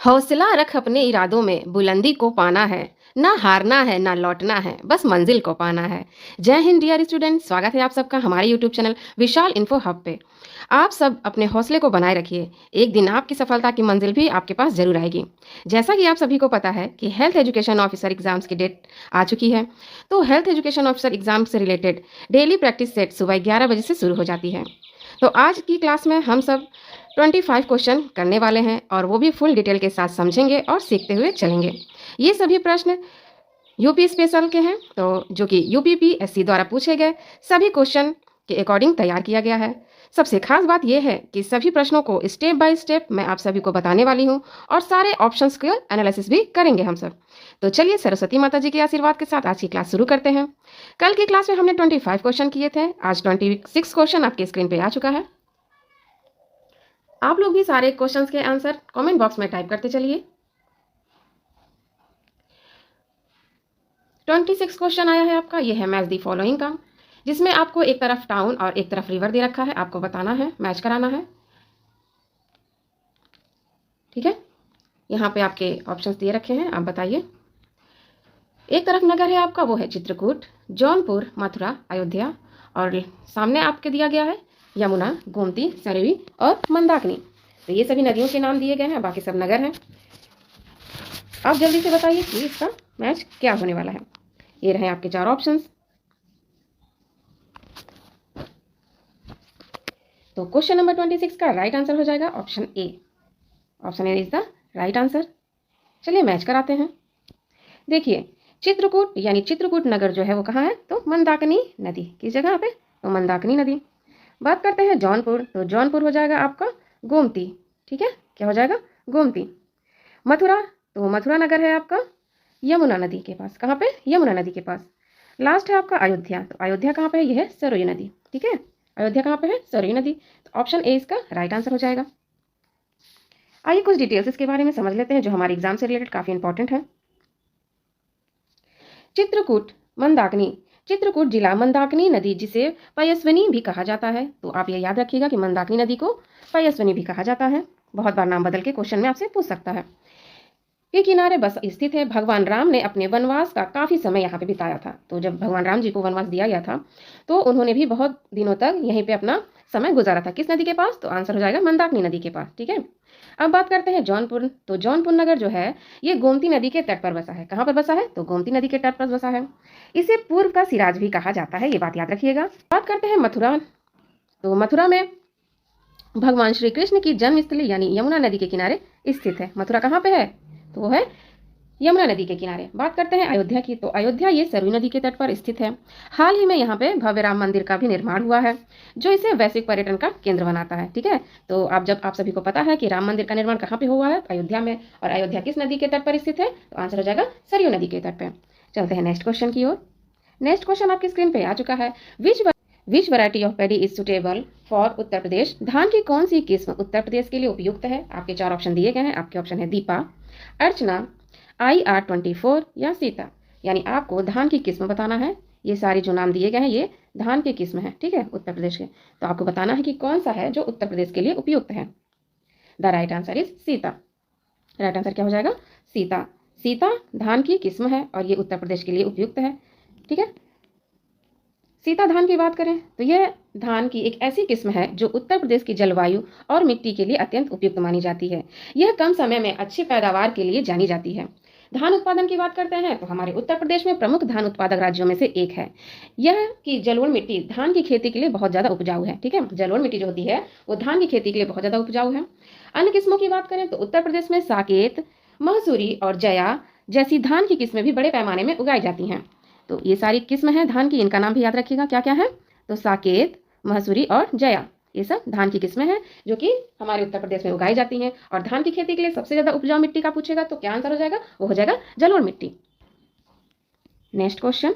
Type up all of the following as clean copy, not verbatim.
हौसला रख अपने इरादों में, बुलंदी को पाना है। ना हारना है, ना लौटना है, बस मंजिल को पाना है। जय हिंद डियर स्टूडेंट, स्वागत है आप सबका हमारे यूट्यूब चैनल विशाल इन्फो हब पे। आप सब अपने हौसले को बनाए रखिए। एक दिन आपकी सफलता की मंजिल भी आपके पास जरूर आएगी। जैसा कि आप सभी को पता है कि हेल्थ एजुकेशन ऑफिसर एग्जाम्स की डेट आ चुकी है। तो हेल्थ एजुकेशन ऑफिसर एग्जाम से रिलेटेड डेली प्रैक्टिस सेट सुबह 11 बजे से शुरू हो जाती है। तो आज की क्लास में हम सब 25 क्वेश्चन करने वाले हैं और वो भी फुल डिटेल के साथ समझेंगे और सीखते हुए चलेंगे। ये सभी प्रश्न यूपी स्पेशल के हैं, तो जो कि यूपीपीएससी द्वारा पूछे गए सभी क्वेश्चन के अकॉर्डिंग तैयार किया गया है। सबसे खास बात यह है कि सभी प्रश्नों को स्टेप बाय स्टेप मैं आप सभी को बताने वाली हूँ और सारे ऑप्शंस के एनालिसिस भी करेंगे हम सब। तो चलिए सरस्वती माता जी के आशीर्वाद के साथ आज की क्लास शुरू करते हैं। कल की क्लास में हमने 25 क्वेश्चन किए थे, आज 26 क्वेश्चन आपके स्क्रीन पे आ चुका है। आप लोग भी सारे क्वेश्चंस के आंसर कमेंट बॉक्स में टाइप करते चलिए। 26 क्वेश्चन आया है आपका, ये है मैच दी फॉलोइंग का, जिसमें आपको एक तरफ टाउन और एक तरफ रिवर दे रखा है, आपको बताना है, मैच कराना है। ठीक है, यहाँ पे आपके ऑप्शंस दिए रखे हैं, आप बताइए। एक तरफ नगर है आपका, वो है चित्रकूट, जौनपुर, मथुरा, अयोध्या, और सामने आपके दिया गया है यमुना, गोमती, सरयू और मंदाकिनी। तो ये सभी नदियों के नाम दिए गए हैं, बाकी सब नगर हैं। आप जल्दी से बताइए कि इसका मैच क्या होने वाला है। ये रहे आपके चार ऑप्शंस। तो क्वेश्चन नंबर 26 का राइट आंसर हो जाएगा option A. Option A is the right answer. चलिए मैच कराते हैं। देखिए, चित्रकूट यानी चित्रकूट नगर जो है वो कहाँ है, तो मंदाकिनी नदी की जगह पे, तो मंदाकिनी नदी। बात करते हैं जौनपुर, तो जौनपुर हो जाएगा आपका गोमती। ठीक है, क्या हो जाएगा, गोमती। मथुरा, तो मथुरा नगर है आपका यमुना नदी के पास, कहाँ पे, यमुना नदी के पास। लास्ट है आपका अयोध्या, तो अयोध्या कहाँ पे है, यह है सरयू नदी। ठीक है, अयोध्या कहाँ पे है, सरयू नदी। तो ऑप्शन ए इसका राइट आंसर हो जाएगा। आइए कुछ डिटेल्स इसके बारे में समझ लेते हैं जो हमारे एग्जाम से रिलेटेड काफी इंपॉर्टेंट है। चित्रकूट मंदाकिनी, चित्रकूट जिला मंदाकिनी नदी जिसे पयस्विनी भी कहा जाता है, तो आप ये याद रखिएगा कि मंदाकिनी नदी को पयस्विनी भी कहा जाता है। बहुत बार नाम बदल के क्वेश्चन में आपसे पूछ सकता है। के किनारे बस स्थित है। भगवान राम ने अपने वनवास का काफी समय यहाँ पे बिताया था। तो जब भगवान राम जी को वनवास दिया गया था तो उन्होंने भी बहुत दिनों तक यहीं पे अपना समय गुजारा था। किस नदी के पास, तो आंसर हो जाएगा मंदाकिनी नदी के पास। ठीक है, अब बात करते हैं जौनपुर, तो जौनपुर नगर जो है ये गोमती नदी के तट पर बसा है। कहाँ पर बसा है, तो गोमती नदी के तट पर बसा है। इसे पूर्व का सिराज भी कहा जाता है, ये बात याद रखिएगा। बात करते हैं मथुरा, तो मथुरा में भगवान श्री कृष्ण की जन्मस्थली यानी यमुना नदी के किनारे स्थित है। मथुरा कहाँ पे है, तो वो है यमुना नदी के किनारे। बात करते हैं अयोध्या की, तो अयोध्या ये सरयू नदी के तट पर स्थित है। हाल ही में यहाँ पे भव्य राम मंदिर का भी निर्माण हुआ है जो इसे वैश्विक पर्यटन का केंद्र बनाता है। ठीक है, तो आप सभी को पता है कि राम मंदिर का निर्माण कहाँ पे हुआ है, अयोध्या में। और अयोध्या किस नदी के तट पर स्थित है, तो आंसर हो जाएगा सरयू नदी के तट पर। चलते हैं नेक्स्ट क्वेश्चन की ओर। नेक्स्ट क्वेश्चन आपकी स्क्रीन पे आ चुका है। Which variety of paddy is suitable for Uttar Pradesh, धान की कौन सी किस्म उत्तर प्रदेश के लिए उपयुक्त है। आपके चार ऑप्शन दिए गए हैं, आपके ऑप्शन है दीपा, अर्चना, IR24 या सीता। यानी आपको धान की किस्म बताना है। ये सारी जो नाम दिए गए हैं ये धान की किस्म है, ठीक है, उत्तर प्रदेश के। तो आपको बताना है कि कौन सा है जो उत्तर प्रदेश के लिए उपयुक्त है। The right answer is Sita. Right answer क्या हो जाएगा, सीता। सीता धान की किस्म है और ये उत्तर प्रदेश के लिए उपयुक्त है। ठीक है, सीता धान की बात करें तो यह धान की एक ऐसी किस्म है जो उत्तर प्रदेश की जलवायु और मिट्टी के लिए अत्यंत उपयुक्त मानी जाती है। यह कम समय में अच्छी पैदावार के लिए जानी जाती है। धान उत्पादन की बात करते हैं तो हमारे उत्तर प्रदेश में प्रमुख धान उत्पादक राज्यों में से एक है। यह कि जलोढ़ मिट्टी धान की खेती के लिए बहुत ज्यादा उपजाऊ है। ठीक है, जलोढ़ मिट्टी जो होती है वो धान की खेती के लिए बहुत ज्यादा उपजाऊ है। अन्य किस्मों की बात करें तो उत्तर प्रदेश में साकेत, महसूरी और जया जैसी धान की किस्में भी बड़े पैमाने में उगाई जाती हैं। तो ये सारी किस्म है धान की, इनका नाम भी याद रखिएगा क्या क्या है, तो साकेत, महसूरी और जया, ये सब धान की किस्में हैं जो कि हमारे उत्तर प्रदेश में उगाई जाती हैं। और धान की खेती के लिए सबसे ज्यादा उपजाऊ मिट्टी का पूछेगा तो क्या आंसर हो जाएगा, वो हो जाएगा जलोढ़ मिट्टी। Next question,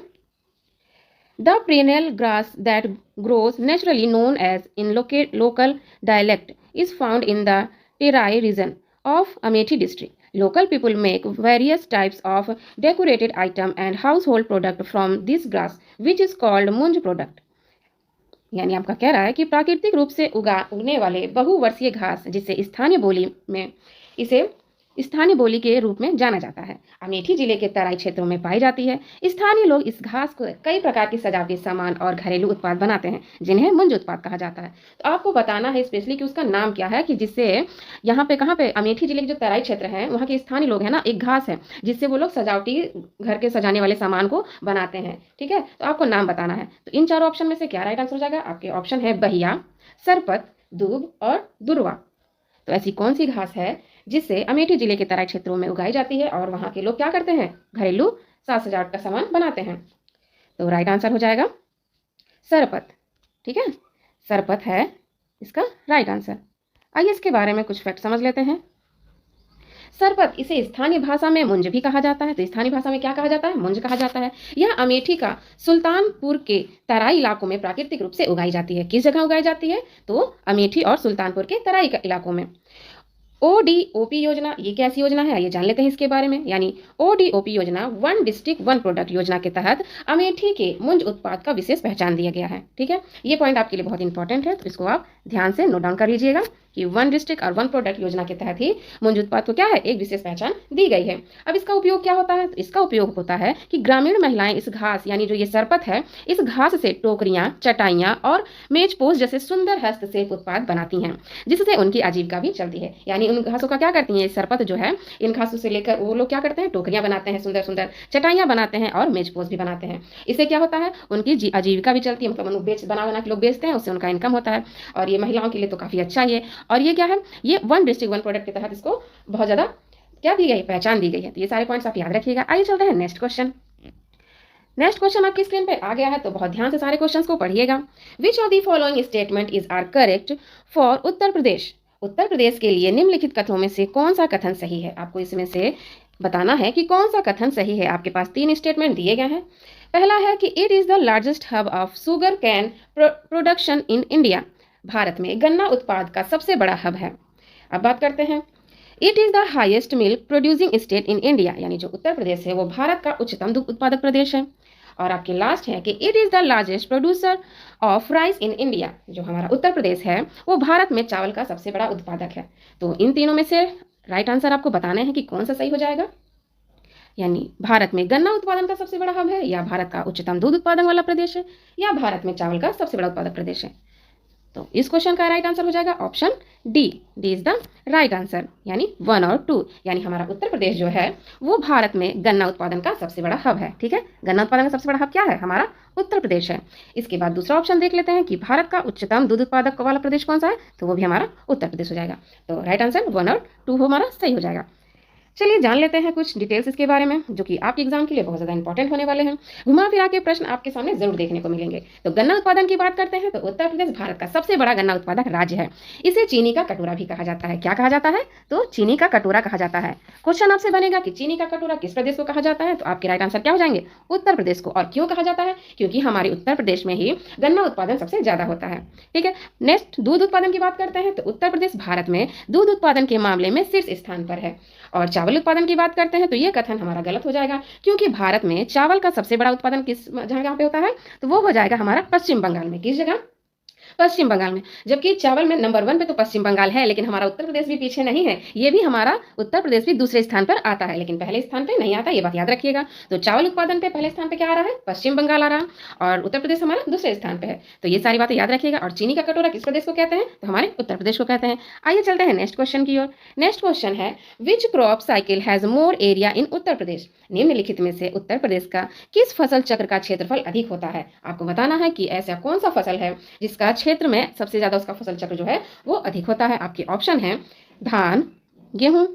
the perennial grass that grows naturally known as in local dialect is found in the Terai region of Amethi district. Local people make various types of decorated item and household product from this grass which is called munj product. यानी आपका कह रहा है कि प्राकृतिक रूप से उगने वाले बहुवर्षीय घास जिसे स्थानीय बोली में इसे स्थानीय बोली के रूप में जाना जाता है। अमेठी जिले के तराई क्षेत्रों में पाई जाती है। स्थानीय लोग इस घास को कई प्रकार के सजावटी सामान और घरेलू उत्पाद बनाते हैं, जिन्हें मुंज उत्पाद कहा जाता है। तो आपको बताना है स्पेशली कि उसका नाम क्या है, कि जिससे यहाँ पे कहाँ पे अमेठी जिले के जो तराई क्षेत्र है वहाँ के स्थानीय लोग हैं ना, एक घास है जिससे वो लोग सजावटी घर के सजाने वाले सामान को बनाते हैं। ठीक है, तो आपको नाम बताना है। तो इन चारों ऑप्शन में से क्या राइट आंसर हो जाएगा? आपके ऑप्शन है बहिया, सरपत, दूब और दुर्वा। तो ऐसी कौन सी घास है जिससे अमेठी जिले के तराई क्षेत्रों में उगाई जाती है और वहाँ के लोग क्या करते हैं? घरेलू साज सजावट का सामान बनाते हैं। तो राइट आंसर हो जाएगा सरपत। ठीक है, सरपत है इसका राइट आंसर। आइए इसके बारे में कुछ फैक्ट समझ लेते हैं। सरपत, इसे स्थानीय भाषा में मुंज भी कहा जाता है। तो स्थानीय भाषा में क्या कहा जाता है? मुंज कहा जाता है। यह अमेठी का सुल्तानपुर के तराई इलाकों में प्राकृतिक रूप से उगाई जाती है। किस जगह उगाई जाती है? तो अमेठी और सुल्तानपुर के तराई इलाकों में। ODOP योजना, ये कैसी योजना है? ये जान लेते हैं इसके बारे में। यानी ODOP योजना, वन डिस्ट्रिक्ट वन प्रोडक्ट योजना के तहत अमेठी के मुंज उत्पाद का विशेष पहचान दिया गया है। ठीक है, ये पॉइंट आपके लिए बहुत इंपॉर्टेंट है, तो इसको आप ध्यान से नोट डाउन कर लीजिएगा कि वन डिस्ट्रिक्ट और वन प्रोडक्ट योजना के तहत ही मुंज उत्पाद को क्या है? एक विशेष पहचान दी गई है। अब इसका उपयोग क्या होता है? तो इसका उपयोग होता है कि ग्रामीण महिलाएं इस घास, यानी जो ये सरपत है, इस घास से टोकरियां, चटाइयां और मेजपोश जैसे सुंदर हस्तशिल्प उत्पाद बनाती हैं, जिससे उनकी आजीविका भी चलती है। यानी उन घासों का क्या करती हैं? सरपत जो है, इन घासों से लेकर वो लोग क्या करते हैं? टोकरियां बनाते हैं, सुंदर सुंदर चटाइयां बनाते हैं और मेजपोश भी बनाते हैं। इससे क्या होता है? उनकी आजीविका भी चलती है, मतलब बना के लोग बेचते हैं, उससे उनका इनकम होता है। और ये महिलाओं के लिए तो काफी अच्छा है। और ये क्या है? ये वन डिस्ट्रिक्ट वन प्रोडक्ट के तहत इसको बहुत ज्यादा क्या दी गई? पहचान दी गई है। तो ये सारे पॉइंट्स आप याद रखिएगा। आइए चलते हैं नेक्स्ट क्वेश्चन। नेक्स्ट क्वेश्चन आपकी स्क्रीन पे आ गया है, तो बहुत ध्यान से सारे क्वेश्चंस को पढ़िएगा। Which of the following statement is are correct for Uttar Pradesh? Uttar Pradesh के लिए निम्नलिखित कथनों में से कौन सा कथन सही है? आपको इसमें से बताना है कि कौन सा कथन सही है। आपके पास 3 स्टेटमेंट दिए गए हैं। पहला है कि it is the largest hub of sugar cane production in India. Bharat में गन्ना उत्पाद का सबसे बड़ा हब है। अब बात करते हैं, it is the highest milk producing state in India, यानी जो उत्तर प्रदेश है वो भारत का उच्चतम दुग्ध उत्पादक प्रदेश है। और आपके लास्ट है कि it is the largest producer of rice in India. जो हमारा उत्तर प्रदेश है वो भारत में चावल का सबसे बड़ा उत्पादक है। तो इन तीनों में से राइट आंसर आपको बताना है कि कौन सा सही हो जाएगा। यानी भारत में गन्ना उत्पादन का सबसे बड़ा हब है, या भारत का उच्चतम दूध उत्पादन वाला प्रदेश है, या भारत में चावल का सबसे बड़ा उत्पादक प्रदेश है। तो इस क्वेश्चन का राइट आंसर हो जाएगा option D. D is the right answer, यानी 1 और 2। यानी हमारा उत्तर प्रदेश जो है वो भारत में गन्ना उत्पादन का सबसे बड़ा हब है। ठीक है, गन्ना उत्पादन का सबसे बड़ा हब क्या है? हमारा उत्तर प्रदेश है। इसके बाद दूसरा ऑप्शन देख लेते हैं कि भारत का उच्चतम दूध उत्पादक वाला प्रदेश कौन सा है? तो वो भी हमारा उत्तर प्रदेश हो जाएगा। तो राइट आंसर 1 और 2 हमारा सही हो जाएगा। चलिए जान लेते हैं कुछ डिटेल्स इसके बारे में, जो कि आपके एग्जाम के लिए बहुत ज़्यादा इंपॉर्टेंट होने वाले हैं। घुमा फिरा के प्रश्न आपके सामने जरूर देखने को मिलेंगे। तो गन्ना उत्पादन की बात करते हैं तो उत्तर प्रदेश भारत का सबसे बड़ा गन्ना उत्पादक राज्य है। इसे चीनी का कटोरा भी कहा जाता है। क्या कहा जाता है? तो चीनी का कटोरा कहा जाता है। क्वेश्चन आपसे बनेगा कि चीनी का कटोरा किस प्रदेश को कहा जाता है? तो आपके राइट आंसर क्या हो जाएंगे? उत्तर प्रदेश को। और क्यों कहा जाता है? क्योंकि हमारे उत्तर प्रदेश में ही गन्ना उत्पादन सबसे ज्यादा होता है। ठीक है, नेक्स्ट दूध उत्पादन की बात करते हैं तो उत्तर प्रदेश भारत में दूध उत्पादन के मामले में शीर्ष स्थान पर है। और चावल उत्पादन की बात करते हैं तो ये कथन हमारा गलत हो जाएगा, क्योंकि भारत में चावल का सबसे बड़ा उत्पादन किस जगह पे होता है? तो वो हो जाएगा हमारा पश्चिम बंगाल में। किस जगह? पश्चिम बंगाल में। जबकि चावल में नंबर 1 पे तो पश्चिम बंगाल है, लेकिन हमारा उत्तर प्रदेश भी पीछे नहीं है। ये भी हमारा उत्तर प्रदेश भी दूसरे स्थान पर आता है, लेकिन पहले स्थान पे नहीं आता। ये बात याद रखिएगा। तो चावल उत्पादन पे पहले स्थान पे क्या आ रहा है? पश्चिम बंगाल आ रहा है, और उत्तर प्रदेश हमारा दूसरे स्थान पे है। तो ये सारी बातें याद रखिएगा। और चीनी का कटोरा किस प्रदेश को कहते हैं? तो हमारे उत्तर प्रदेश को कहते हैं। आइए चलते हैं नेक्स्ट क्वेश्चन की ओर। नेक्स्ट क्वेश्चन है, which crop cycle has more area in Uttar Pradesh? निम्नलिखित में से उत्तर प्रदेश का किस फसल चक्र का क्षेत्रफल अधिक होता है? आपको बताना है कि ऐसा कौन सा फसल है जिसका क्षेत्र में सबसे ज्यादा उसका फसल चक्र जो है वो अधिक होता है। आपके ऑप्शन है धान, गेहूं,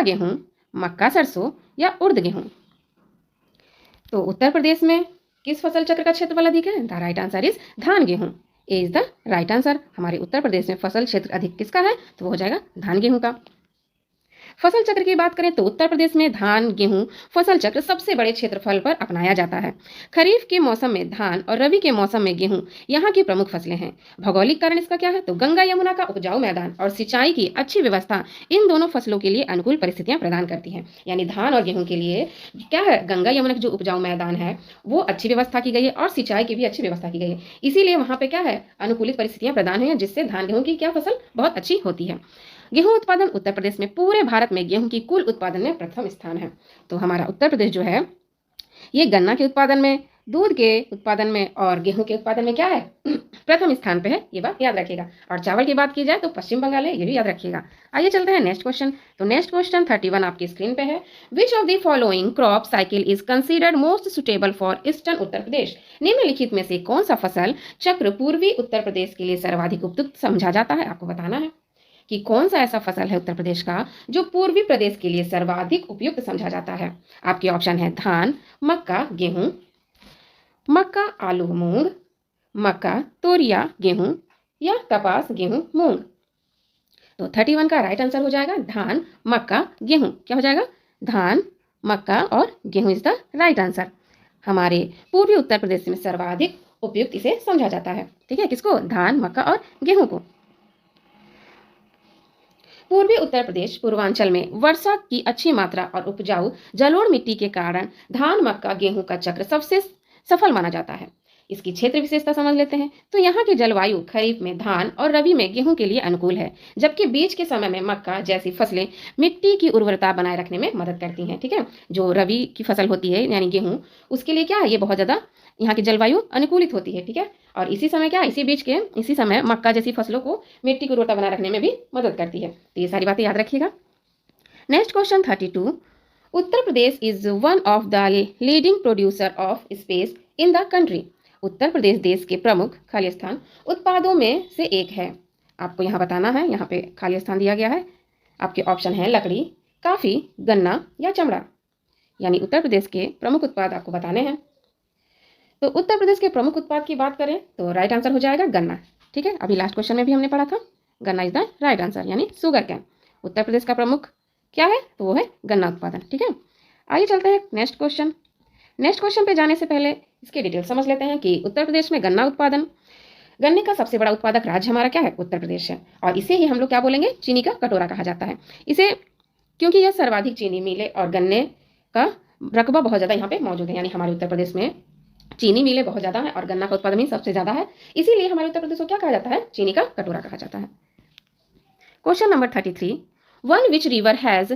गेहूं, मक्का सरसों या उर्द गेहूं। तो उत्तर प्रदेश में किस फसल चक्र का क्षेत्रफल अधिक है? द राइट आंसर इज धान गेहूं। ए इज द राइट आंसर। हमारे उत्तर प्रदेश में फसल क्षेत्र अधिक किसका है? तो वो हो जाएगा धान गेहूं का। फसल चक्र की बात करें तो उत्तर प्रदेश में धान गेहूं फसल चक्र सबसे बड़े क्षेत्रफल पर अपनाया जाता है। खरीफ के मौसम में धान और रबी के मौसम में गेहूं यहाँ की प्रमुख फसलें हैं। भौगोलिक कारण इसका क्या है? तो गंगा यमुना का उपजाऊ मैदान और सिंचाई की अच्छी व्यवस्था इन दोनों फसलों के लिए अनुकूल परिस्थितियां प्रदान करती हैं। यानी धान और गेहूं के लिए क्या है? गंगा यमुना का जो उपजाऊ मैदान है वो अच्छी व्यवस्था की गई है, और सिंचाई की भी अच्छी व्यवस्था की गई है। इसीलिए वहां पे क्या है? अनुकूलित परिस्थितियां प्रदान हुई हैं, जिससे धान गेहूं की क्या फसल बहुत अच्छी होती है। गेहूं उत्पादन उत्तर प्रदेश में पूरे भारत में गेहूं की कुल उत्पादन में प्रथम स्थान है। तो हमारा उत्तर प्रदेश जो है ये गन्ना के उत्पादन में, दूध के उत्पादन में और गेहूं के उत्पादन में क्या है प्रथम स्थान पे है। ये बात याद रखिएगा। और चावल की बात की जाए तो पश्चिम बंगाल है, ये भी याद रखिएगा। आइए चलते हैं नेक्स्ट क्वेश्चन। तो नेक्स्ट क्वेश्चन 31 आपकी स्क्रीन पे है। Which of the following crop cycle is considered most suitable for eastern Uttar Pradesh? निम्नलिखित में से कौन सा फसल चक्र पूर्वी उत्तर प्रदेश के लिए सर्वाधिक उपयुक्त समझा जाता है? आपको बताना है कि कौन सा ऐसा फसल है उत्तर प्रदेश का जो पूर्वी प्रदेश के लिए सर्वाधिक उपयुक्त समझा जाता है। आपके ऑप्शन है धान, मक्का, गेहूं, मक्का, आलू, मूंग, मक्का, तोरिया, गेहूं या कपास, गेहूं, मूंग। तो 31 का राइट आंसर हो जाएगा धान, मक्का, गेहूं। क्या हो जाएगा? धान, मक्का और गेहूं इज द राइट आंसर। हमारे पूर्वी उत्तर प्रदेश में सर्वाधिक उपयुक्त इसे समझा जाता है। ठीक है, किसको? धान, मक्का और गेहूं को। पूर्वी उत्तर प्रदेश पूर्वांचल में वर्षा की अच्छी मात्रा और उपजाऊ जलोढ़ मिट्टी के कारण धान, मक्का, गेहूं का चक्र सबसे सफल माना जाता है। इसकी क्षेत्र विशेषता समझ लेते हैं। तो यहाँ की जलवायु खरीफ में धान और रबी में गेहूं के लिए अनुकूल है, जबकि बीच के समय में मक्का जैसी फसलें मिट्टी की उर्वरता बनाए रखने में मदद करती हैं। ठीक है, जो रबी की फसल होती है यानी गेहूं, उसके लिए क्या है, ये बहुत ज़्यादा यहाँ की जलवायु अनुकूलित होती है। ठीक है, और इसी समय क्या, इसी समय मक्का जैसी फसलों को मिट्टी की उर्वरता बनाए रखने में भी मदद करती है। तो ये सारी बातें याद रखिएगा। Next question 32। Uttar Pradesh is one of the leading producer of space in the country. Uttar Pradesh देश के प्रमुख खाली स्थान उत्पादों में से एक है। आपको यहाँ बताना है, यहाँ पे खाली स्थान दिया गया है। आपके ऑप्शन है लकड़ी, काफी, गन्ना या चमड़ा। यानी उत्तर प्रदेश के प्रमुख उत्पाद आपको बताने हैं। तो उत्तर प्रदेश के प्रमुख उत्पाद की बात करें तो राइट आंसर हो जाएगा गन्ना। ठीक है, अभी लास्ट क्वेश्चन में भी हमने पढ़ा था, गन्ना इज द राइट आंसर, यानी शुगर कैन। उत्तर प्रदेश का प्रमुख क्या है? तो वो है गन्ना उत्पादन। ठीक है, आइए चलते हैं नेक्स्ट क्वेश्चन। नेक्स्ट क्वेश्चन पे जाने से पहले इसके डिटेल समझ लेते हैं कि उत्तर प्रदेश में गन्ना उत्पादन, गन्ने का सबसे बड़ा उत्पादक राज्य हमारा क्या है? उत्तर प्रदेश है। और इसे ही हम लोग क्या बोलेंगे? चीनी का कटोरा कहा जाता है इसे, क्योंकि यह सर्वाधिक चीनी मिले और गन्ने का रकबा बहुत ज़्यादा यहाँ पे मौजूद है। यानी हमारे उत्तर प्रदेश में चीनी मिले बहुत ज़्यादा है और गन्ना का उत्पादन भी सबसे ज़्यादा है, इसीलिए हमारे उत्तर प्रदेश को क्या कहा जाता है? चीनी का कटोरा कहा जाता है। Question number 33। One which river has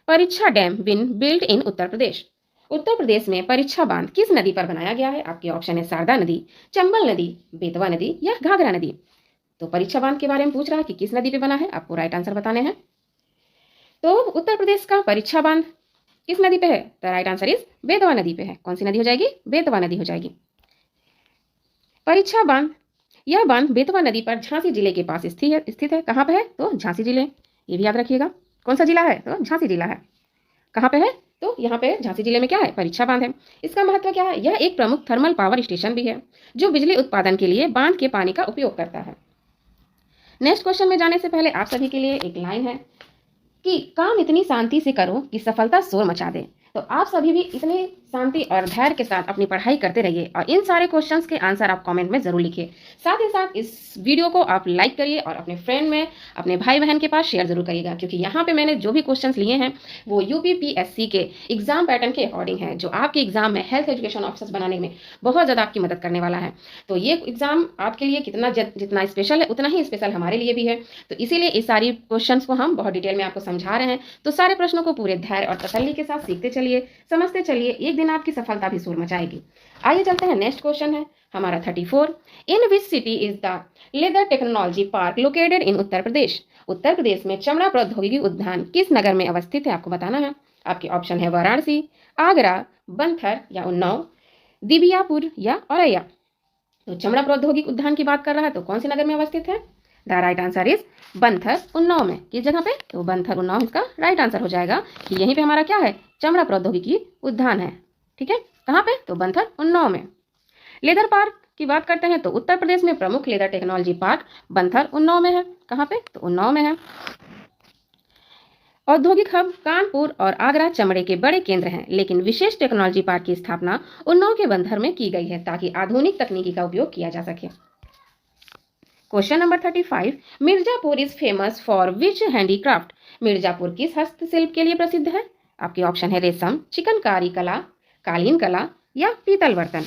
परीक्षा dam bin built in Uttar Pradesh? Uttar Pradesh में परीक्षा बांध किस नदी पर बनाया गया है? आपके ऑप्शन है शारदा नदी, चंबल नदी, बेतवा नदी या घाघरा नदी। तो परीक्षा बांध के बारे में पूछ रहा है कि किस नदी पे बना है, आपको राइट आंसर बताने हैं। तो उत्तर प्रदेश का परीक्षा बांध किस नदी पे है? The right answer is Betwa नदी पे है। कौन सी नदी हो जाएगी? बेतवा नदी हो जाएगी। परीक्षा बांध, यह बांध बेतवा नदी पर झांसी जिले के पास स्थित है। कहाँ पे है? तो झांसी जिले, ये भी याद रखिएगा। कौन सा जिला है? तो झांसी जिला है। कहाँ पे है? तो यहाँ पे झांसी जिले में क्या है? परीक्षा बांध है। इसका महत्व क्या है? यह एक प्रमुख थर्मल पावर स्टेशन भी है जो बिजली उत्पादन के लिए बांध के पानी का उपयोग करता है। नेक्स्ट क्वेश्चन में जाने से पहले आप सभी के लिए एक लाइन है कि काम इतनी शांति से करो कि सफलता शोर मचा दे। तो आप सभी भी इतने शांति और धैर्य के साथ अपनी पढ़ाई करते रहिए और इन सारे क्वेश्चंस के आंसर आप कमेंट में जरूर लिखिए। साथ ही साथ इस वीडियो को आप लाइक करिए और अपने फ्रेंड में, अपने भाई बहन के पास शेयर जरूर करिएगा, क्योंकि यहाँ पे मैंने जो भी क्वेश्चंस लिए हैं वो यूपीपीएससी के एग्जाम पैटर्न के अकॉर्डिंग है, जो आपके एग्जाम में हेल्थ एजुकेशन ऑफिसर्स बनाने में बहुत ज़्यादा आपकी मदद करने वाला है। तो ये एग्जाम आपके लिए जितना स्पेशल है उतना ही स्पेशल हमारे लिए भी है। तो इसीलिए इस सारी क्वेश्चन को हम बहुत डिटेल में आपको समझा रहे हैं। तो सारे प्रश्नों को पूरे धैर्य और तसल्ली के साथ सीखते चलिए, समझते चलिए, एक दिन आपकी सफलता भी शोर मचाएगी। आइए चलते हैं, नेक्स्ट क्वेश्चन है हमारा 34। In which city is the leather technology park located in Uttar Pradesh? Uttar Pradesh में चमड़ा प्रौद्योगिकी उद्यान किस नगर में अवस्थित है? आपको बताना है। आपके ऑप्शन है वाराणसी, आगरा, बंथर या उन्नाव, दिबियापुर या औरैया। तो चमड़ा प्रौद्योगिकी उद्यान की बात कर रहा है तो कौन से नगर में अवस्थित है? The right answer is Banthar, Unnao में। किस जगह पे? तो बंथर, उन्नाव इसका राइट आंसर हो जाएगा कि यहीं पे हमारा क्या है? चमड़ा प्रौद्योगिकी उद्यान है। ठीक है, कहाँ पे? तो बंथर, उन्नाव में। लेदर पार्क की बात करते हैं तो उत्तर प्रदेश में प्रमुख leather technology park Banthar, Unnao में है। कहाँ पे? तो उन्नाव में है। औद्योगिक हब कानपुर और आगरा चमड़े के बड़े केंद्र हैं, लेकिन विशेष टेक्नोलॉजी पार्क की स्थापना उन्नाव के बंथर में की गई है ताकि आधुनिक तकनीकी का उपयोग किया जा सके। Question number 35। Mirzapur is famous for which handicraft? Mirzapur किस हस्तशिल्प के लिए प्रसिद्ध है? आपके ऑप्शन है रेशम, चिकनकारी कला, कालीन कला या पीतल बर्तन।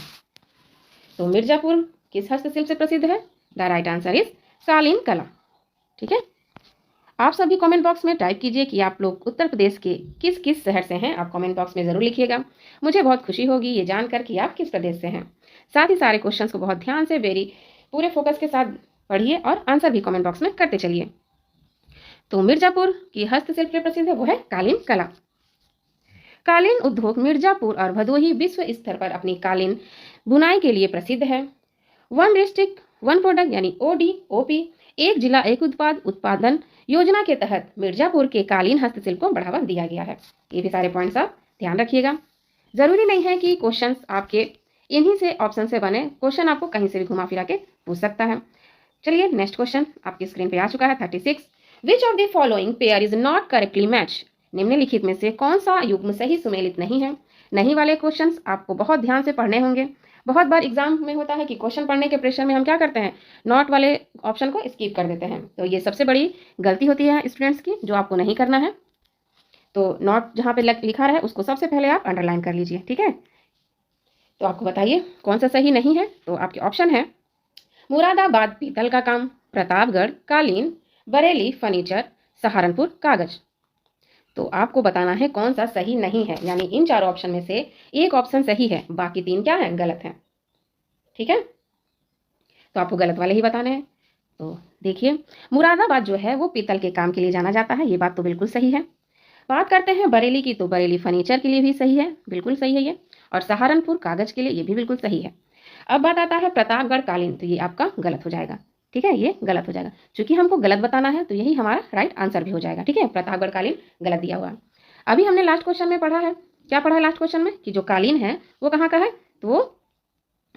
तो मिर्जापुर किस हस्तशिल्प से प्रसिद्ध है? द राइट आंसर इज कालीन कला। ठीक है, आप सभी कमेंट बॉक्स में टाइप कीजिए कि आप लोग उत्तर प्रदेश के किस किस शहर से हैं। आप कमेंट बॉक्स में ज़रूर लिखिएगा। मुझे बहुत खुशी होगी ये जानकर कि आप किस प्रदेश से हैं। साथ ही सारे क्वेश्चंस को बहुत ध्यान से पूरे फोकस के साथ पढ़िए और आंसर भी कमेंट बॉक्स में करते चलिए। तो मिर्जापुर की हस्तशिल्प जो प्रसिद्ध है वो है कालीन कला। कालीन उद्योग मिर्जापुर और भदोही विश्व स्तर पर अपनी कालीन बुनाई के लिए प्रसिद्ध है। वन डिस्ट्रिक्ट वन प्रोडक्ट यानी ODOP, एक जिला एक उत्पाद उत्पादन योजना के तहत मिर्जापुर के कालीन हस्तशिल्प को बढ़ावा दिया गया है। ये भी सारे पॉइंट्स आप ध्यान रखिएगा। जरूरी नहीं है कि क्वेश्चंस आपके इन्हीं से ऑप्शन से बने, क्वेश्चन आपको कहीं से भी घुमा फिरा के पूछ सकता है। चलिए नेक्स्ट क्वेश्चन आपकी स्क्रीन पे आ चुका है 36। विच of the following pair is not correctly match. निम्नलिखित में से कौन सा युग्म सही सुमेलित नहीं है। नहीं वाले क्वेश्चंस आपको बहुत ध्यान से पढ़ने होंगे। बहुत बार एग्जाम में होता है कि क्वेश्चन पढ़ने के प्रेशर में हम क्या करते हैं, नॉट वाले ऑप्शन को स्किप कर देते हैं। तो ये सबसे बड़ी गलती होती है स्टूडेंट्स की, जो आपको नहीं करना है। तो नॉट जहाँ पे लिखा रहा है उसको सबसे पहले आप अंडरलाइन कर लीजिए, ठीक है। तो आपको बताइए कौन सा सही नहीं है। तो आपके ऑप्शन है मुरादाबाद पीतल का काम, प्रतापगढ़ कालीन, बरेली फर्नीचर, सहारनपुर कागज। तो आपको बताना है कौन सा सही नहीं है, यानी इन चारों ऑप्शन में से एक ऑप्शन सही है, बाकी 3 क्या है, गलत है। ठीक है, तो आपको गलत वाले ही बताने हैं। तो देखिए, मुरादाबाद जो है वो पीतल के काम के लिए जाना जाता है, ये बात तो बिल्कुल सही है। बात करते हैं बरेली की, तो बरेली फर्नीचर के लिए भी सही है, बिल्कुल सही है ये। और सहारनपुर कागज के लिए ये भी बिल्कुल सही है। अब बात आता है प्रतापगढ़ कालीन, तो ये आपका गलत हो जाएगा। ठीक है, ये गलत हो जाएगा। चूंकि हमको गलत बताना है तो यही हमारा राइट आंसर भी हो जाएगा। ठीक है, प्रतापगढ़ कालीन गलत दिया हुआ है। अभी हमने लास्ट क्वेश्चन में पढ़ा है, क्या पढ़ा है लास्ट क्वेश्चन में, कि जो कालीन है वो कहाँ का है, तो वो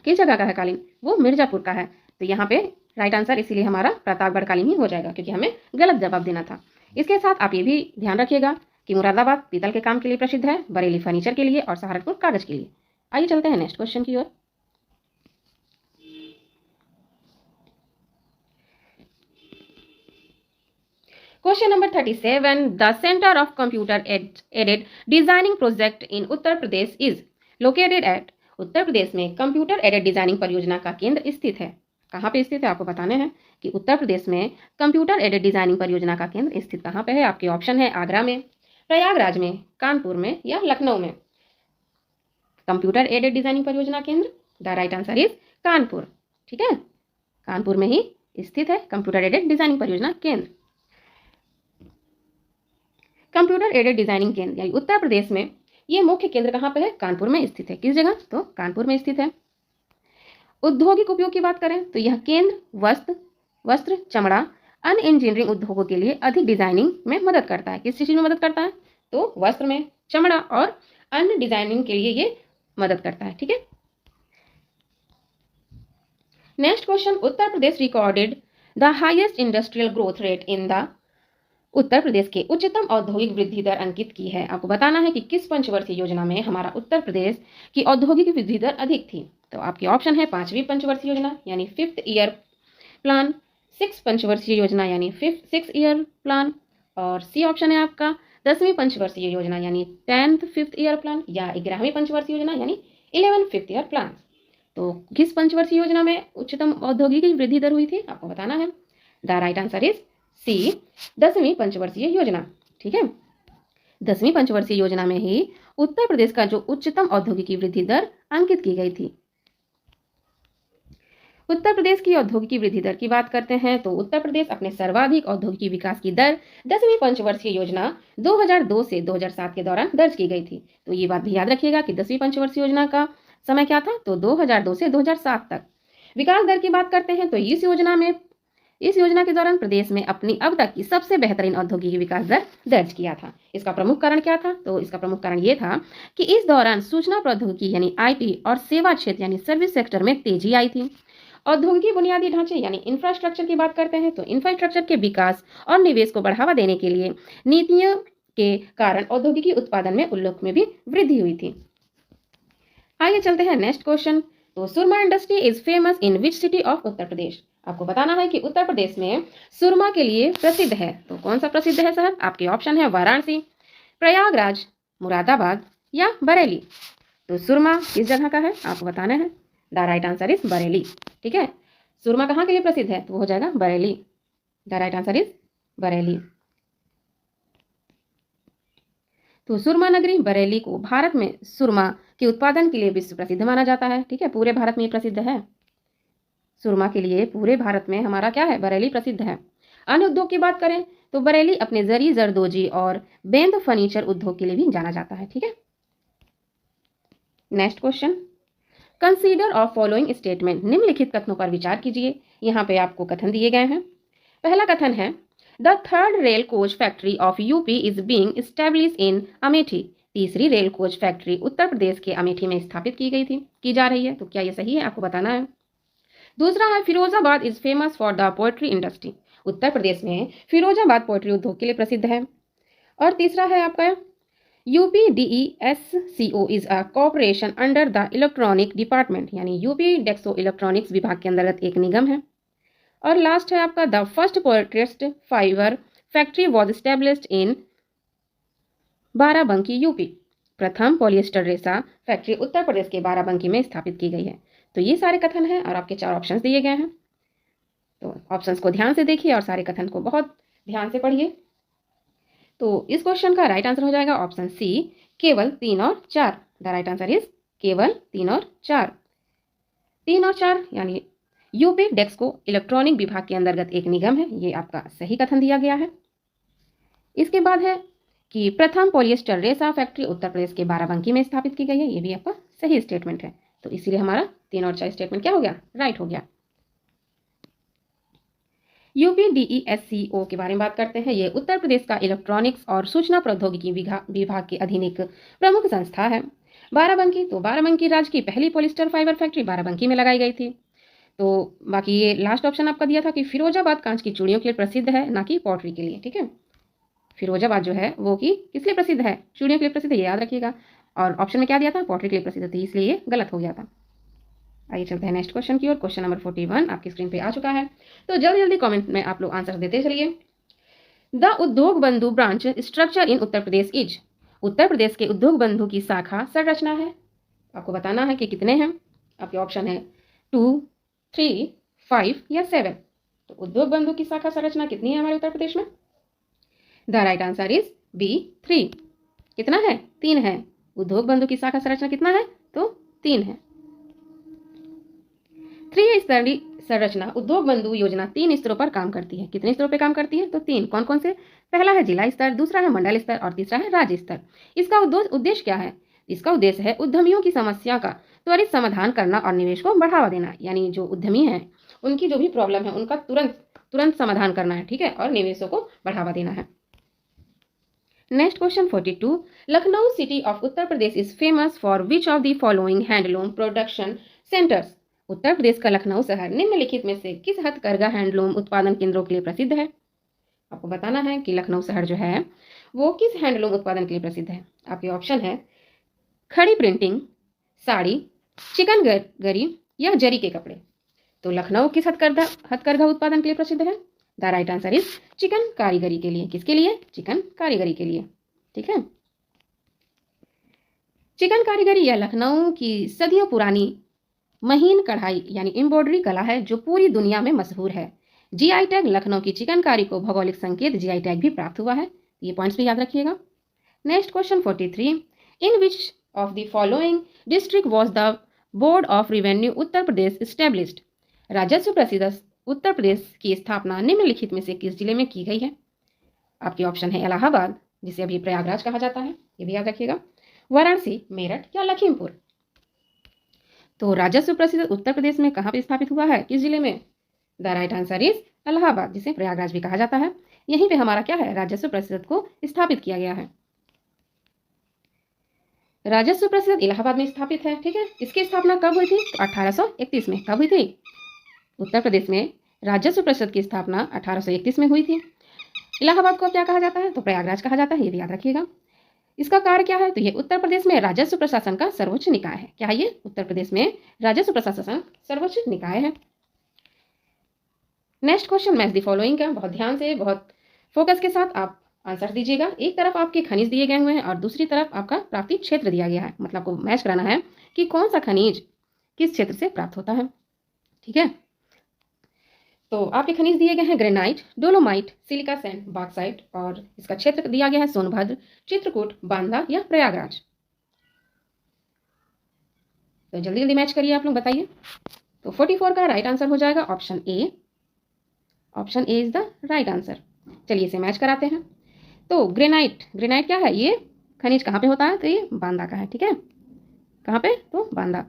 किस जगह का है कालीन, वो मिर्जापुर का है। तो यहाँ पे राइट आंसर इसीलिए हमारा प्रतापगढ़ कालीन ही हो जाएगा, क्योंकि हमें गलत जवाब देना था। इसके साथ आप ये भी ध्यान रखिएगा कि मुरादाबाद पीतल के काम के लिए प्रसिद्ध है, बरेली फर्नीचर के लिए और सहारनपुर कागज के लिए। आइए चलते हैं नेक्स्ट क्वेश्चन की ओर। Question number 37. The Center of Computer Aided Designing Project in Uttar Pradesh is located at। उत्तर प्रदेश में कंप्यूटर एडेड डिजाइनिंग परियोजना का केंद्र स्थित है। कहाँ पे स्थित है आपको बताने हैं कि उत्तर प्रदेश में कंप्यूटर एडेड डिजाइनिंग परियोजना का केंद्र स्थित कहाँ पे है। आपके ऑप्शन है आगरा में, प्रयागराज में, कानपुर में या लखनऊ में। कंप्यूटर एडेड डिजाइनिंग परियोजना केंद्र, the right answer is Kanpur. ठीक है, कानपुर में ही स्थित है कंप्यूटर एडेड डिजाइनिंग परियोजना केंद्र। कंप्यूटर एडेड डिजाइनिंग केंद्र यानी उत्तर प्रदेश में ये मुख्य केंद्र कहाँ पे है, कानपुर में स्थित है। किस जगह, तो कानपुर में स्थित है। औद्योगिक उपयोग की बात करें तो यह केंद्र वस्त्र चमड़ा अन्य इंजीनियरिंग उद्योगों के लिए अधिक डिजाइनिंग में मदद करता है। किस चीज में मदद करता है, तो वस्त्र में, चमड़ा और अन्य डिजाइनिंग के लिए ये मदद करता है। ठीक है, next question. Uttar Pradesh recorded the highest industrial growth rate in the. Uttar Pradesh के उच्चतम औद्योगिक वृद्धि दर अंकित की है। आपको बताना है कि किस पंचवर्षीय योजना में हमारा उत्तर प्रदेश की औद्योगिक वृद्धि दर अधिक थी। तो आपके ऑप्शन है 5वीं पंचवर्षीय योजना यानी 5th ईयर प्लान, 6 पंचवर्षीय योजना यानी 6 ईयर प्लान, और सी ऑप्शन है आपका 10वीं पंचवर्षीय योजना यानी 10th 5th ईयर प्लान, या 11वीं पंचवर्षीय योजना यानी 11 5th ईयर प्लान। तो किस पंचवर्षीय योजना में उच्चतम औद्योगिक वृद्धि दर हुई थी आपको बताना है। The right answer is C, 10वीं पंचवर्षीय योजना। ठीक है, 10वीं पंचवर्षीय योजना में ही उत्तर प्रदेश का जो उच्चतम औद्योगिकी वृद्धि दर अंकित की गई थी। उत्तर प्रदेश की औद्योगिकी वृद्धि दर की बात करते हैं तो उत्तर प्रदेश अपने सर्वाधिक औद्योगिकी विकास की दर 10वीं पंचवर्षीय योजना 2002 से 2007 के दौरान दर्ज की गई थी। तो ये बात भी याद रखिएगा कि 10वीं पंचवर्षीय योजना का समय क्या था, तो 2002 से 2007 तक। विकास दर की बात करते हैं तो इस योजना के दौरान प्रदेश में अपनी अब तक की सबसे बेहतरीन औद्योगिक विकास दर दर्ज किया था। इसका प्रमुख कारण क्या था, तो इसका प्रमुख कारण ये था कि इस दौरान सूचना प्रौद्योगिकी यानी IT और सेवा क्षेत्र यानी सर्विस सेक्टर में तेजी आई थी। औद्योगिकी बुनियादी ढांचे यानी इंफ्रास्ट्रक्चर की बात करते हैं तो इंफ्रास्ट्रक्चर के विकास और निवेश को बढ़ावा देने के लिए नीतियों के कारण औद्योगिकी उत्पादन में उल्लेख में भी वृद्धि हुई थी। आइए चलते हैं नेक्स्ट क्वेश्चन। तो surma industry is famous in which city of Uttar Pradesh. आपको बताना है कि उत्तर प्रदेश में सुरमा के लिए प्रसिद्ध है, तो कौन सा प्रसिद्ध है शहर। आपके ऑप्शन है वाराणसी, प्रयागराज, मुरादाबाद या बरेली। तो सुरमा किस जगह का है आपको बताना है। The right answer is Bareilly. ठीक है, सुरमा कहाँ के लिए प्रसिद्ध है, तो वो हो जाएगा Bareilly. The right answer is Bareilly. तो सुरमा नगरी बरेली को भारत में सुरमा के उत्पादन के लिए विश्व प्रसिद्ध माना जाता है। ठीक है, पूरे भारत में प्रसिद्ध है। सुरमा के लिए पूरे भारत में हमारा क्या है, बरेली प्रसिद्ध है। अन्य उद्योग की बात करें तो बरेली अपने जरी जरदोजी और बेंद फर्नीचर उद्योग के लिए भी जाना जाता है। ठीक है, next question, consider of following statement, निम्नलिखित कथनों पर विचार कीजिए। यहाँ पे आपको कथन दिए गए हैं। पहला कथन है, the third rail coach factory of UP is being establish in Amethi. तीसरी rail coach factory Uttar Pradesh के अमेठी में स्थापित की जा रही है। तो क्या ये सही है, आपको बताना है। दूसरा है, Firozabad is famous for the poetry industry. Uttar Pradesh में फिरोजाबाद पोएट्री उद्योग के लिए प्रसिद्ध है। और तीसरा है आपका, UPDESCO is a corporation under the electronic department, यानी यूपी डेक्सो इलेक्ट्रॉनिक्स विभाग के अंतर्गत एक निगम है। और लास्ट है आपका, the first polyester fibre factory was established in Barabanki UP. प्रथम पॉलिएस्टर रेशा फैक्ट्री उत्तर प्रदेश के बाराबंकी में स्थापित की गई है। तो ये सारे कथन हैं और आपके 4 ऑप्शंस दिए गए हैं। तो ऑप्शंस को ध्यान से देखिए और सारे कथन को बहुत ध्यान से पढ़िए। तो इस क्वेश्चन का राइट आंसर हो जाएगा ऑप्शन सी, केवल 3 और 4। द राइट आंसर इज केवल 3 और 4। 3 और 4 यानी यूपी डेक्सको इलेक्ट्रॉनिक विभाग के अंतर्गत एक निगम है, ये आपका सही कथन दिया गया है। इसके बाद है कि प्रथम पॉलिएस्टर रेशा फैक्ट्री उत्तर प्रदेश के बाराबंकी में स्थापित की गई है, ये भी आपका सही स्टेटमेंट है। तो इसीलिए हमारा 3 और 4 स्टेटमेंट क्या हो गया, राइट हो गया। UPDESCO के बारे में बात करते हैं। ये उत्तर प्रदेश का इलेक्ट्रॉनिक्स और सूचना प्रौद्योगिकी विभाग के अधीन एक प्रमुख संस्था है। बाराबंकी, तो बाराबंकी राज्य की पहली पॉलिएस्टर फाइबर फैक्ट्री बाराबंकी में लगाई गई थी। तो बाकी ये लास्ट ऑप्शन आपका दिया था कि फिरोजाबाद कांच की चूड़ियों के लिए प्रसिद्ध है, ना कि पॉटरी के लिए। ठीक है, फिरोजाबाद जो है वो कि किस लिए प्रसिद्ध है, चूड़ियों के लिए प्रसिद्ध है, ये याद रखिएगा। और ऑप्शन में क्या दिया था, पॉटरी के लिए प्रसिद्ध थी, इसलिए ये गलत हो गया था। आइए चलते हैं नेक्स्ट क्वेश्चन की ओर। क्वेश्चन नंबर 41 आपकी स्क्रीन पे आ चुका है। तो जल्दी जल्दी कमेंट में आप लोग आंसर देते चलिए। The Udyog Bandhu branch structure in Uttar Pradesh is. Uttar Pradesh के उद्योग बंधु की शाखा संरचना है, आपको बताना है कि कितने हैं। आपके ऑप्शन है 2, 3, 5 या 7। तो उद्योग बंधु की शाखा संरचना कितनी है हमारे उत्तर प्रदेश में? The right answer is B, 3। कितना है, 3 है। उद्योग बंधु की शाखा संरचना कितना है, तो 3 है। 3 स्तरीय संरचना उद्योग बंधु योजना 3 स्तरों पर काम करती है। कितने स्तरों पर काम करती है, तो 3। कौन कौन से? पहला है जिला स्तर, दूसरा है मंडल स्तर और तीसरा है राज्य स्तर। इसका उद्देश्य क्या है? इसका उद्देश्य है उद्यमियों की समस्या का त्वरित समाधान करना और निवेश को बढ़ावा देना। यानी जो उद्यमी हैं उनकी जो भी प्रॉब्लम है उनका तुरंत समाधान करना है। ठीक है, और निवेशों को बढ़ावा देना है। Next question 42, Lucknow city of Uttar Pradesh is famous for which of the following handloom production centres. Uttar Pradesh का लखनऊ शहर निम्नलिखित में से किस हथकरघा हैंडलूम उत्पादन केंद्रों के लिए प्रसिद्ध है? आपको बताना है कि लखनऊ शहर जो है वो किस हैंडलूम उत्पादन के लिए प्रसिद्ध है। आपके ऑप्शन है खड़ी प्रिंटिंग, साड़ी, चिकनकारी या जरी के कपड़े। तो लखनऊ किस हथकरघा उत्पादन के लिए प्रसिद्ध है? The right answer is chicken कारीगरी के लिए। किसके लिए? चिकन कारीगरी के लिए। ठीक है, चिकन कारीगरी या लखनऊ की सदियों पुरानी महीन कढ़ाई यानी एम्ब्रॉयडरी कला है जो पूरी दुनिया में मशहूर है। GI टैग लखनऊ की चिकनकारी को भौगोलिक संकेत GI टैग भी प्राप्त हुआ है। ये पॉइंट्स भी याद रखिएगा। Next question 43, in which of the following district was the board of revenue Uttar Pradesh established. राजस्व प्रसिद्ध उत्तर प्रदेश की स्थापना निम्नलिखित में से किस जिले में की गई है? आपके ऑप्शन है इलाहाबाद, जिसे अभी प्रयागराज कहा जाता है, ये भी याद रखिएगा, वाराणसी, मेरठ या लखीमपुर। तो राजस्व प्रसिद्ध उत्तर प्रदेश में कहाँ पे स्थापित हुआ है, किस जिले में? The right answer is Allahabad, जिसे प्रयागराज भी कहा जाता है। यहीं पे हमारा क्या है, राजस्व प्रसिद्ध को स्थापित किया गया है। राजस्व प्रसिद्ध इलाहाबाद में स्थापित है। ठीक है, इसकी स्थापना कब हुई थी? तो 1831 में। कब हुई थी? उत्तर प्रदेश में राजस्व परिषद की स्थापना 1831 में हुई थी। इलाहाबाद को क्या कहा जाता है? तो प्रयागराज कहा जाता है, ये भी याद रखिएगा। इसका कार्य क्या है? तो ये उत्तर प्रदेश में राजस्व प्रशासन का सर्वोच्च निकाय है। क्या है ये? उत्तर प्रदेश में राजस्व प्रशासन सर्वोच्च निकाय है। Next question match the following का बहुत ध्यान से, बहुत फोकस के साथ आप आंसर दीजिएगा। एक तरफ आपके खनिज दिए गए हुए हैं और दूसरी तरफ आपका प्राप्ति क्षेत्र दिया गया है। मतलब को मैच कराना है कि कौन सा खनिज किस क्षेत्र से प्राप्त होता है। ठीक है, तो आपके खनिज दिए गए हैं granite, dolomite, silica sand, bauxite और इसका क्षेत्र दिया गया है सोनभद्र, चित्रकूट, बांदा या प्रयागराज। तो जल्दी जल्दी मैच करिए आप लोग, बताइए। तो 44 का राइट आंसर हो जाएगा option A. Option A is the right answer. चलिए इसे मैच कराते हैं। तो ग्रेनाइट, ग्रेनाइट क्या है? ये खनिज कहाँ पे होता है? तो ये बांदा का है, ठीक है। कहाँ पे? तो बांदा।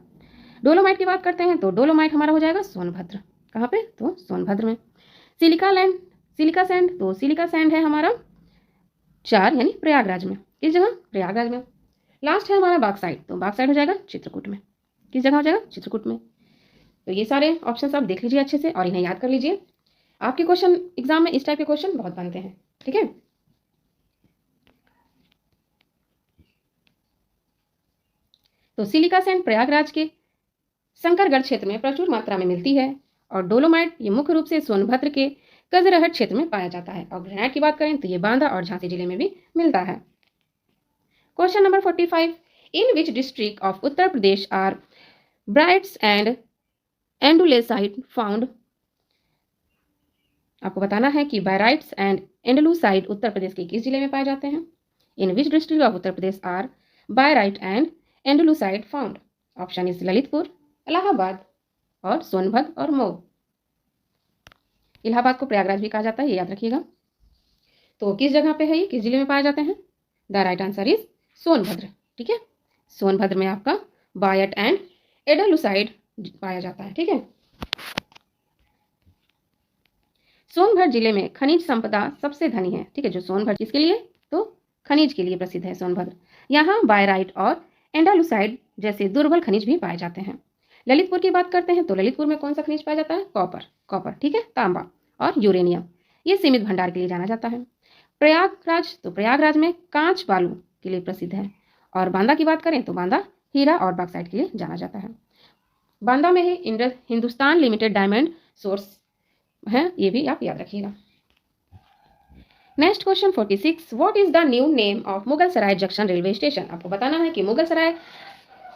डोलोमाइट की बात करते हैं तो डोलोमाइट हमारा हो जाएगा सोनभद्र। कहाँ पे? तो सोनभद्र में। सिलिका सैंड, तो सिलिका सैंड है हमारा 4 यानी प्रयागराज में। किस जगह? प्रयागराज में। लास्ट है हमारा बॉक्साइट, तो बॉक्साइट हो जाएगा चित्रकूट में। किस जगह हो जाएगा? चित्रकूट में। तो ये सारे ऑप्शन आप देख लीजिए अच्छे से और इन्हें याद कर लीजिए। आपके क्वेश्चन एग्जाम में इस टाइप के क्वेश्चन बहुत बनते हैं, ठीक है। तो सिलिका सैंड प्रयागराज के शंकरगढ़ क्षेत्र में प्रचुर मात्रा में मिलती है और डोलोमाइट ये मुख्य रूप से सोनभद्र के कजरहट क्षेत्र में पाया जाता है। और ग्रेनाइट की बात करें तो ये बांदा और झांसी जिले में भी मिलता है। Question number 45, in which district of Uttar Pradesh are barytes and andalusite found. आपको बताना है कि बायराइट्स एंड एंडलूसाइड उत्तर प्रदेश के किस जिले में पाए जाते हैं। In which district of Uttar Pradesh are barite and andalusite found. Option is Lalitpur, Allahabad और सोनभद्र और मऊ। इलाहाबाद को प्रयागराज भी कहा जाता है, ये याद रखिएगा। तो किस जगह पे है ये, किस जिले में पाए जाते हैं? The right answer is Sonbhadra, ठीक है। सोनभद्र में आपका बायट एंड एडलुसाइड पाया जाता है, ठीक है। सोनभद्र जिले में खनिज संपदा सबसे धनी है, ठीक है। जो सोनभद्र किसके लिए? तो खनिज के लिए प्रसिद्ध है सोनभद्र। यहाँ बायराइट और एंडालुसाइड जैसे दुर्बल खनिज भी पाए जाते हैं। ललितपुर की बात करते हैं तो ललितपुर में कौन सा खनिज पाया जाता है? कॉपर, ठीक है। तांबा और यूरेनियम, ये सीमित भंडार के लिए जाना जाता है। प्रयागराज, तो प्रयागराज में कांच बालू के लिए प्रसिद्ध है। और बांदा की बात करें तो बांदा हीरा और बॉक्साइट के लिए जाना जाता है। बांदा में ही हिंदुस्तान लिमिटेड डायमंड सोर्स है, ये भी आप याद रखिएगा। Next question 46, what is the new name of Mughalsarai junction railway station. आपको बताना है कि मुगलसराय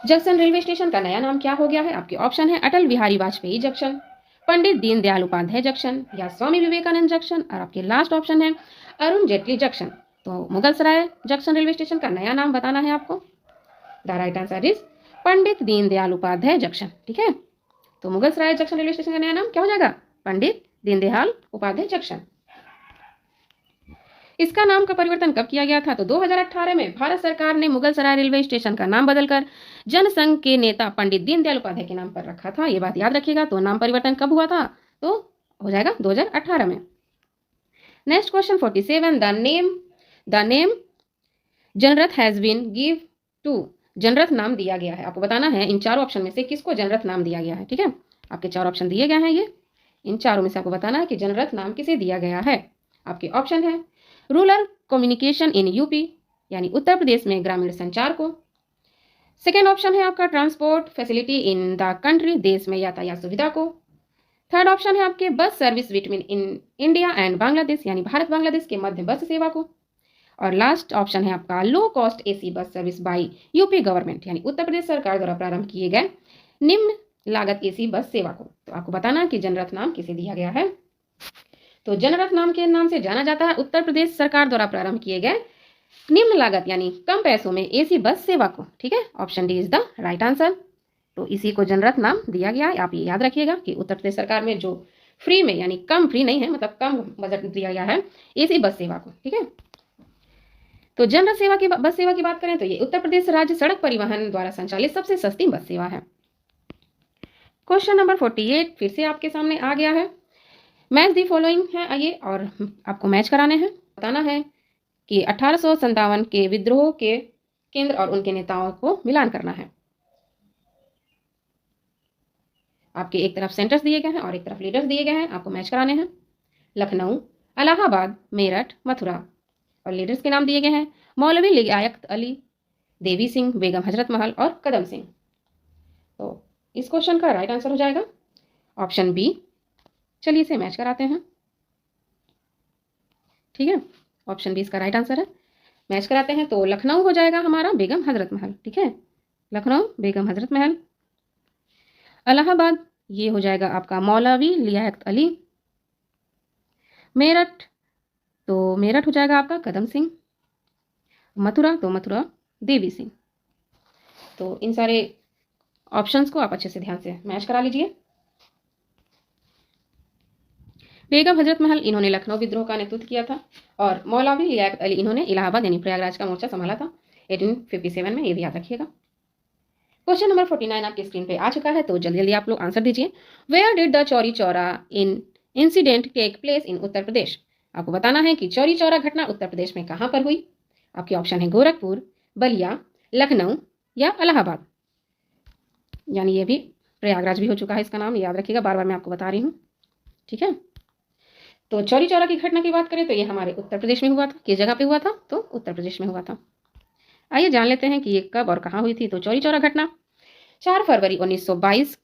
जंक्शन रेलवे स्टेशन का नया नाम क्या हो गया है। आपके ऑप्शन है अटल बिहारी वाजपेयी जंक्शन, पंडित दीनदयाल उपाध्याय जंक्शन या स्वामी विवेकानंद जंक्शन। और आपके लास्ट ऑप्शन है अरुण जेटली जंक्शन। तो मुगलसराय जंक्शन रेलवे स्टेशन का नया नाम बताना है आपको। The right answer is Pandit Deendayal Upadhyay junction, ठीक है। तो मुगलसराय जंक्शन रेलवे स्टेशन का नया नाम क्या हो जाएगा? पंडित दीनदयाल उपाध्याय जंक्शन। इसका नाम का परिवर्तन कब किया गया था? तो 2018 में भारत सरकार ने मुगलसराय रेलवे स्टेशन का नाम बदलकर जनसंघ के नेता पंडित दीनदयाल उपाध्याय के नाम पर रखा था। ये बात याद रखिएगा। तो नाम परिवर्तन कब हुआ था? तो हो जाएगा 2018 में। Next question 47, the name Janrath has been give to. Janrath नाम दिया गया है। आपको बताना है इन चारों ऑप्शन में से किसको जनरथ नाम दिया गया है, ठीक है। आपके 4 ऑप्शन दिए गए हैं, ये इन चारों में से आपको बताना है कि जनरथ नाम किसे दिया गया है। आपके ऑप्शन है रूरल कम्युनिकेशन इन यूपी यानी उत्तर प्रदेश में ग्रामीण संचार को। सेकेंड ऑप्शन है आपका transport facility in the country, देश में यातायात सुविधा को। थर्ड ऑप्शन है आपके bus service between in India and Bangladesh यानी भारत बांग्लादेश के मध्य बस सेवा को। और लास्ट ऑप्शन है आपका low cost AC bus service by UP government यानी उत्तर प्रदेश सरकार द्वारा प्रारंभ किए गए निम्न लागत एसी बस सेवा को। तो आपको बताना कि जनरथ नाम किसे दिया गया है। तो जनरथ नाम के नाम से जाना जाता है उत्तर प्रदेश सरकार द्वारा प्रारंभ किए गए निम्न लागत यानी कम पैसों में एसी बस सेवा को, ठीक है। Option D is the right answer. तो इसी को जनरथ नाम दिया गया है। आप ये याद रखिएगा कि उत्तर प्रदेश सरकार में जो फ्री में यानी कम फ्री नहीं है, मतलब कम बजट दिया गया है एसी बस सेवा को, ठीक है। तो जनरथ सेवा की बस सेवा की बात करें तो ये उत्तर प्रदेश राज्य सड़क परिवहन द्वारा संचालित सबसे सस्ती बस सेवा है। क्वेश्चन नंबर 48 फिर से आपके सामने आ गया है। मैच दी फॉलोइंग है, आइए और आपको मैच कराने हैं। बताना है कि 1857 के विद्रोह के केंद्र और उनके नेताओं को मिलान करना है। आपके एक तरफ सेंटर्स दिए गए हैं और एक तरफ लीडर्स दिए गए हैं, आपको मैच कराने हैं। लखनऊ, इलाहाबाद, मेरठ, मथुरा। और लीडर्स के नाम दिए गए हैं मौलवी लियाकत अली, देवी सिंह, बेगम हजरत महल और कदम सिंह। तो इस क्वेश्चन का राइट आंसर हो जाएगा ऑप्शन बी। चलिए इसे मैच कराते हैं, ठीक है। ऑप्शन बी इसका राइट आंसर है। मैच कराते हैं तो लखनऊ हो जाएगा हमारा बेगम हजरत महल, ठीक है। लखनऊ बेगम हजरत महल। इलाहाबाद ये हो जाएगा आपका मौलवी लियाकत अली। मेरठ, तो मेरठ हो जाएगा आपका कदम सिंह। मथुरा, तो मथुरा देवी सिंह। तो इन सारे ऑप्शंस को आप अच्छे से ध्यान से मैच करा लीजिए। बेगम हजरत महल, इन्होंने लखनऊ विद्रोह का नेतृत्व किया था, और मौलवी लियाकत अली, इन्होंने इलाहाबाद यानी प्रयागराज का मोर्चा संभाला था 1857 में, ये भी याद रखिएगा। क्वेश्चन नंबर 49 आपकी स्क्रीन पे आ चुका है, तो जल्दी जल्दी आप लोग आंसर दीजिए। Where did the Chauri Chaura in incident take place in Uttar Pradesh? आपको बताना है कि चौरी चौरा घटना उत्तर प्रदेश में कहाँ पर हुई। आपके ऑप्शन है गोरखपुर, बलिया, लखनऊ या इलाहाबाद। यानी ये भी प्रयागराज भी हो चुका है, इसका नाम याद रखिएगा, बार बार मैं आपको बता रही हूँ, ठीक है। तो चौरी चौरा की घटना की बात करें तो ये हमारे उत्तर प्रदेश में हुआ था। किस जगह पे हुआ था? तो उत्तर प्रदेश में हुआ था। आइए जान लेते हैं कि ये कब और कहाँ हुई थी। तो चौरी चौरा घटना 4 फरवरी 1922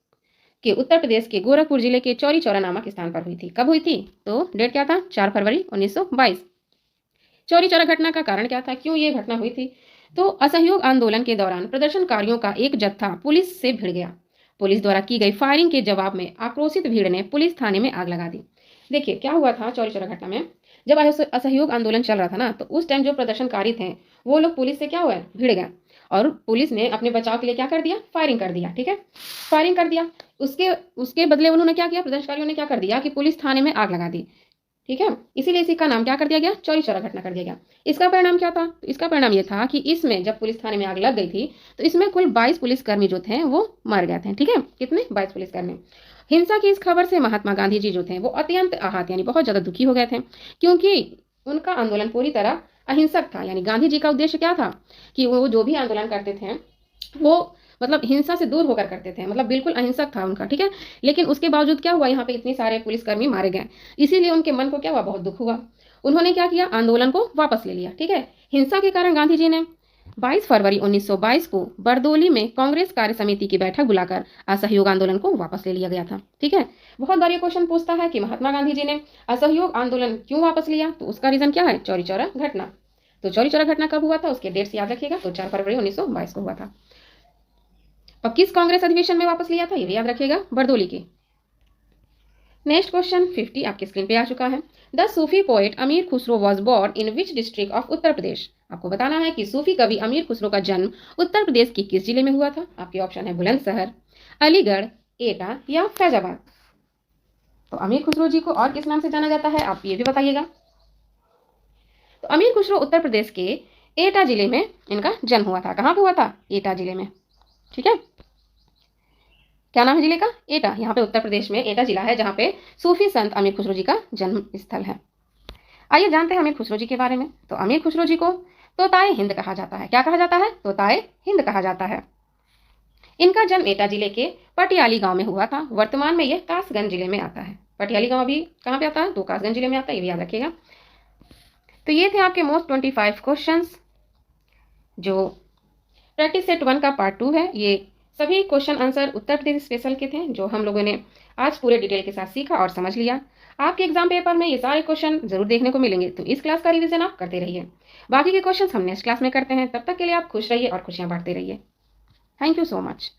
के उत्तर प्रदेश के गोरखपुर जिले के चौरी चौरा नामक स्थान पर हुई थी। कब हुई थी? तो डेट क्या था? 4 फरवरी 1922। चौरी चौरा घटना का कारण क्या था? क्यों ये घटना हुई थी? तो असहयोग आंदोलन के दौरान प्रदर्शनकारियों का एक जत्था पुलिस से भिड़ गया। पुलिस द्वारा की गई फायरिंग के जवाब में आक्रोशित भीड़ ने पुलिस थाने में आग लगा दी। देखिए क्या हुआ था चौरी चौरा घटना में, जब असहयोग आंदोलन चल रहा था ना, तो उस टाइम जो प्रदर्शनकारी थे वो लोग पुलिस से क्या हुआ, भिड़ गए, और पुलिस ने अपने बचाव के लिए क्या कर दिया? फायरिंग कर दिया, ठीक है, फायरिंग कर दिया। उसके बदले उन्होंने क्या किया? प्रदर्शनकारियों ने क्या कर दिया कि पुलिस थाने में आग लगा दी, ठीक है। इसीलिए इसी का नाम क्या कर दिया गया? चौरी चौरा घटना कर दिया गया। इसका परिणाम क्या था? तो इसका परिणाम ये था कि इसमें जब पुलिस थाने में आग लग गई थी तो इसमें कुल 22 पुलिसकर्मी जो थे वो मर गए थे, ठीक है। कितने? 22 पुलिसकर्मी। हिंसा की इस खबर से महात्मा गांधी जी जो थे वो अत्यंत आहत यानी बहुत ज्यादा दुखी हो गए थे, क्योंकि उनका आंदोलन पूरी तरह अहिंसक था। यानी गांधी जी का उद्देश्य क्या था कि वो जो भी आंदोलन करते थे वो मतलब हिंसा से दूर होकर करते थे, मतलब बिल्कुल अहिंसक था उनका, ठीक है। लेकिन उसके बावजूद क्या हुआ, यहाँ पे इतने सारे पुलिसकर्मी मारे गए, इसीलिए उनके मन को क्या हुआ? बहुत दुख हुआ। उन्होंने क्या किया? आंदोलन को वापस ले लिया, ठीक है। हिंसा के कारण गांधी जी ने 22 फरवरी 1922 को बरदोली में कांग्रेस कार्य समिति की बैठक बुलाकर असहयोग आंदोलन को वापस ले लिया गया था, ठीक है। बहुत बार ये क्वेश्चन पूछता है कि महात्मा गांधी जी ने असहयोग आंदोलन क्यों वापस लिया, तो उसका रीजन क्या है? चौरी चौरा घटना। तो चौरी चौरा घटना कब हुआ था? उसके डेट्स याद रखिएगा। तो 4 फरवरी 1922 को हुआ था। और किस कांग्रेस अधिवेशन में वापस लिया था? ये भी याद रखिएगा, बरदोली की। नेक्स्ट क्वेश्चन 50 आपकी स्क्रीन पे आ चुका है। The Sufi poet Amir Khusro was born in which district of Uttar Pradesh? आपको बताना है कि सूफी कवि अमीर खुसरो का जन्म उत्तर प्रदेश के किस जिले में हुआ था। आपके ऑप्शन है बुलंदशहर, अलीगढ़, एटा या फैजाबाद। तो अमीर खुसरो जी को और किस नाम से जाना जाता है, आप ये भी बताइएगा। तो अमीर खुसरो उत्तर प्रदेश के एटा जिले में इनका जन्म हुआ था। कहाँ पे हुआ था? एटा जिले में, ठीक है। क्या नाम है जिले का? एटा। यहाँ पे उत्तर प्रदेश में एटा जिला है जहाँ पे सूफी संत अमीर खुसरो जी का जन्म स्थल है। आइए जानते हैं अमीर खुसरो जी के बारे में। तो अमीर खुसरो जी को तोताए हिंद कहा जाता है। क्या कहा जाता है? तोताए हिंद कहा जाता है। इनका जन्म एटा जिले के पटियाली गांव में हुआ था। वर्तमान में यह कासगंज जिले में आता है। पटियाली गांव अभी कहाँ पे आता है? तो कासगंज जिले में आता है, ये भी याद रखिएगा। तो ये थे आपके मोस्ट 25 क्वेश्चन जो प्रैक्टिस सेट 1 का पार्ट 2 है। ये सभी question answer Uttar Pradesh special के थे जो हम लोगों ने आज पूरे डिटेल के साथ सीखा और समझ लिया। आपके एग्जाम पेपर में ये सारे क्वेश्चन जरूर देखने को मिलेंगे, तो इस क्लास का रिवीजन आप करते रहिए। बाकी के क्वेश्चन हम नेक्स्ट क्लास में करते हैं। तब तक के लिए आप खुश रहिए और खुशियां बांटते रहिए। Thank you so much.